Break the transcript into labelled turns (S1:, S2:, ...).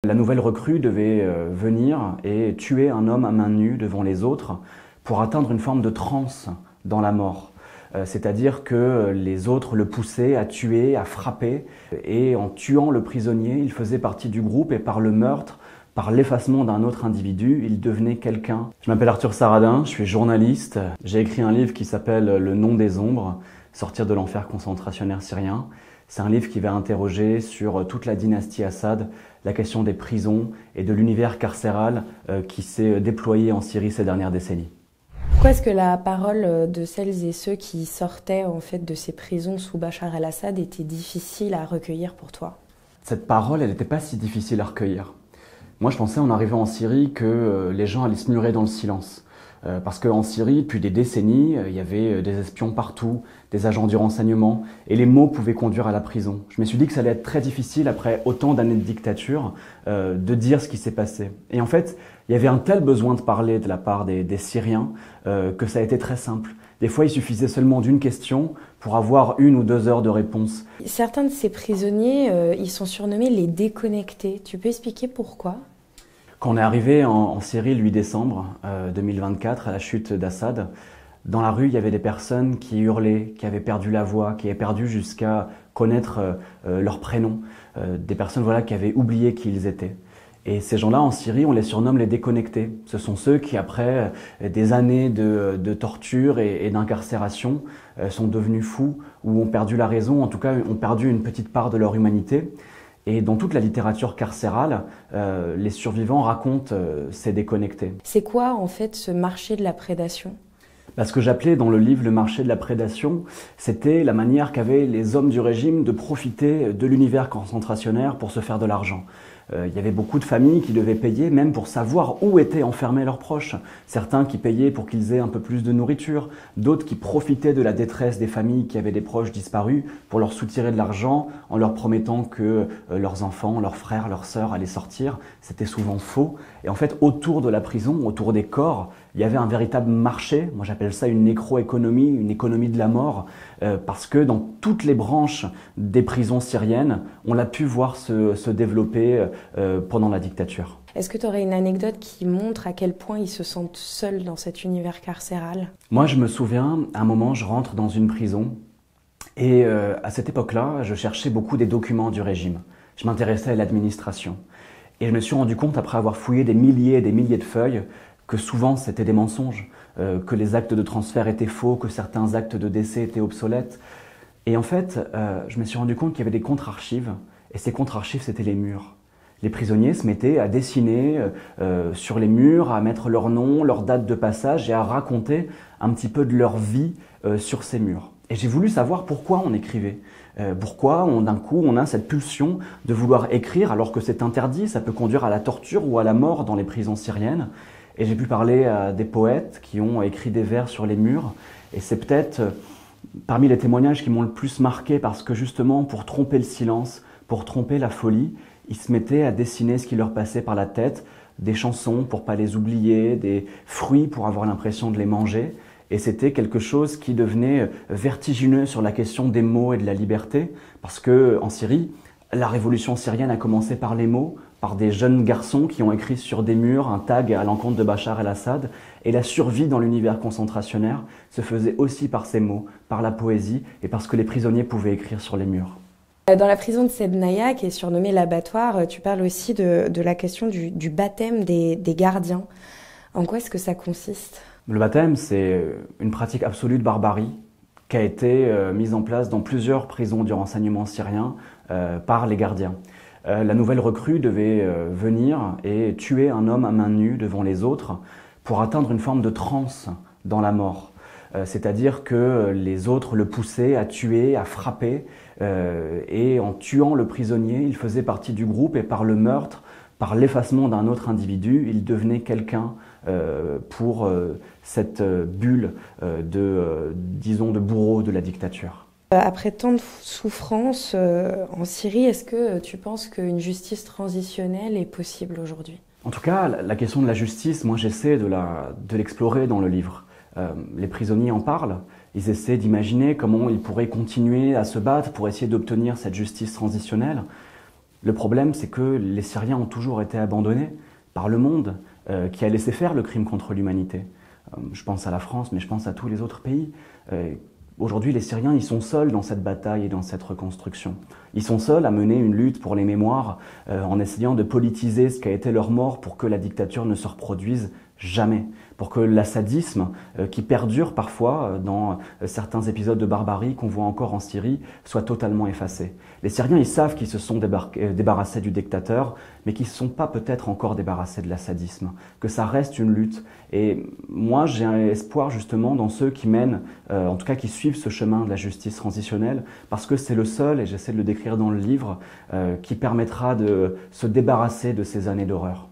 S1: La nouvelle recrue devait venir et tuer un homme à main nue devant les autres pour atteindre une forme de transe dans la mort. C'est-à-dire que les autres le poussaient à tuer, à frapper, et en tuant le prisonnier, il faisait partie du groupe et par le meurtre, par l'effacement d'un autre individu, il devenait quelqu'un. Je m'appelle Arthur Saradin, je suis journaliste. J'ai écrit un livre qui s'appelle Le nom des ombres, sortir de l'enfer concentrationnaire syrien. C'est un livre qui va interroger sur toute la dynastie Assad, la question des prisons et de l'univers carcéral qui s'est déployé en Syrie ces dernières décennies.
S2: Pourquoi est-ce que la parole de celles et ceux qui sortaient en fait de ces prisons sous Bachar el-Assad était difficile à recueillir pour toi?
S1: Cette parole, elle n'était pas si difficile à recueillir. Moi, je pensais en arrivant en Syrie que les gens allaient se murer dans le silence. Parce qu'en Syrie, depuis des décennies, il y avait des espions partout, des agents du renseignement, et les mots pouvaient conduire à la prison. Je me suis dit que ça allait être très difficile, après autant d'années de dictature, de dire ce qui s'est passé. Et en fait, il y avait un tel besoin de parler de la part des Syriens que ça a été très simple. Des fois, il suffisait seulement d'une question pour avoir 1 ou 2 heures de réponse.
S2: Certains de ces prisonniers, ils sont surnommés les déconnectés. Tu peux expliquer pourquoi ?
S1: Quand on est arrivé en Syrie le 8 décembre 2024, à la chute d'Assad, dans la rue, il y avait des personnes qui hurlaient, qui avaient perdu la voix, qui avaient perdu jusqu'à connaître leur prénom. Des personnes qui avaient oublié qui ils étaient. Et ces gens-là, en Syrie, on les surnomme les déconnectés. Ce sont ceux qui, après des années de torture et d'incarcération, sont devenus fous ou ont perdu la raison, en tout cas ont perdu une petite part de leur humanité. Et dans toute la littérature carcérale, les survivants racontent ces déconnectés.
S2: C'est quoi en fait ce marché de la prédation ?
S1: Ce que j'appelais dans le livre le marché de la prédation, c'était la manière qu'avaient les hommes du régime de profiter de l'univers concentrationnaire pour se faire de l'argent. Il y avait beaucoup de familles qui devaient payer même pour savoir où étaient enfermés leurs proches. Certains qui payaient pour qu'ils aient un peu plus de nourriture, d'autres qui profitaient de la détresse des familles qui avaient des proches disparus pour leur soutirer de l'argent en leur promettant que leurs enfants, leurs frères, leurs sœurs allaient sortir. C'était souvent faux. Et en fait, autour de la prison, autour des corps, il y avait un véritable marché. Moi, j'appelle ça une nécroéconomie, une économie de la mort, parce que dans toutes les branches des prisons syriennes, on a pu voir se développer pendant la dictature.
S2: Est-ce que tu aurais une anecdote qui montre à quel point ils se sentent seuls dans cet univers carcéral ?
S1: Moi, je me souviens, à un moment, je rentre dans une prison et à cette époque-là, je cherchais beaucoup des documents du régime. Je m'intéressais à l'administration. Et je me suis rendu compte, après avoir fouillé des milliers et des milliers de feuilles, que souvent c'était des mensonges, que les actes de transfert étaient faux, que certains actes de décès étaient obsolètes. Et en fait, je me suis rendu compte qu'il y avait des contre-archives, et ces contre-archives, c'était les murs. Les prisonniers se mettaient à dessiner sur les murs, à mettre leur nom, leur date de passage et à raconter un petit peu de leur vie sur ces murs. Et j'ai voulu savoir pourquoi on écrivait. Pourquoi d'un coup on a cette pulsion de vouloir écrire alors que c'est interdit, ça peut conduire à la torture ou à la mort dans les prisons syriennes. Et j'ai pu parler à des poètes qui ont écrit des vers sur les murs. Et c'est peut-être parmi les témoignages qui m'ont le plus marqué parce que justement pour tromper le silence, pour tromper la folie, ils se mettaient à dessiner ce qui leur passait par la tête, des chansons pour pas les oublier, des fruits pour avoir l'impression de les manger. Et c'était quelque chose qui devenait vertigineux sur la question des mots et de la liberté, parce que en Syrie, la révolution syrienne a commencé par les mots, par des jeunes garçons qui ont écrit sur des murs un tag à l'encontre de Bachar el-Assad, et la survie dans l'univers concentrationnaire se faisait aussi par ces mots, par la poésie, et parce que les prisonniers pouvaient écrire sur les murs.
S2: Dans la prison de Sebnaya, qui est surnommée l'abattoir, tu parles aussi de la question du baptême des gardiens. En quoi est-ce que ça consiste ?
S1: Le baptême, c'est une pratique absolue de barbarie qui a été mise en place dans plusieurs prisons du renseignement syrien par les gardiens. La nouvelle recrue devait venir et tuer un homme à main nue devant les autres pour atteindre une forme de transe dans la mort. C'est-à-dire que les autres le poussaient à tuer, à frapper, et en tuant le prisonnier, il faisait partie du groupe et par le meurtre, par l'effacement d'un autre individu, il devenait quelqu'un pour cette bulle disons, de bourreau de la dictature.
S2: Après tant de souffrances en Syrie, est-ce que tu penses qu'une justice transitionnelle est possible aujourd'hui ?
S1: En tout cas, la question de la justice, moi j'essaie de l'explorer dans le livre. Les prisonniers en parlent, ils essaient d'imaginer comment ils pourraient continuer à se battre pour essayer d'obtenir cette justice transitionnelle. Le problème, c'est que les Syriens ont toujours été abandonnés par le monde qui a laissé faire le crime contre l'humanité. Je pense à la France, mais je pense à tous les autres pays. Aujourd'hui, les Syriens, ils sont seuls dans cette bataille et dans cette reconstruction. Ils sont seuls à mener une lutte pour les mémoires en essayant de politiser ce qu'a été leur mort pour que la dictature ne se reproduise jamais, pour que l'assadisme qui perdure parfois dans certains épisodes de barbarie qu'on voit encore en Syrie soit totalement effacé. Les Syriens, ils savent qu'ils se sont débarrassés du dictateur, mais qu'ils ne se sont pas peut-être encore débarrassés de l'assadisme, que ça reste une lutte. Et moi, j'ai un espoir justement dans ceux qui mènent, en tout cas qui suivent ce chemin de la justice transitionnelle, parce que c'est le seul, et j'essaie de le décrire dans le livre, qui permettra de se débarrasser de ces années d'horreur.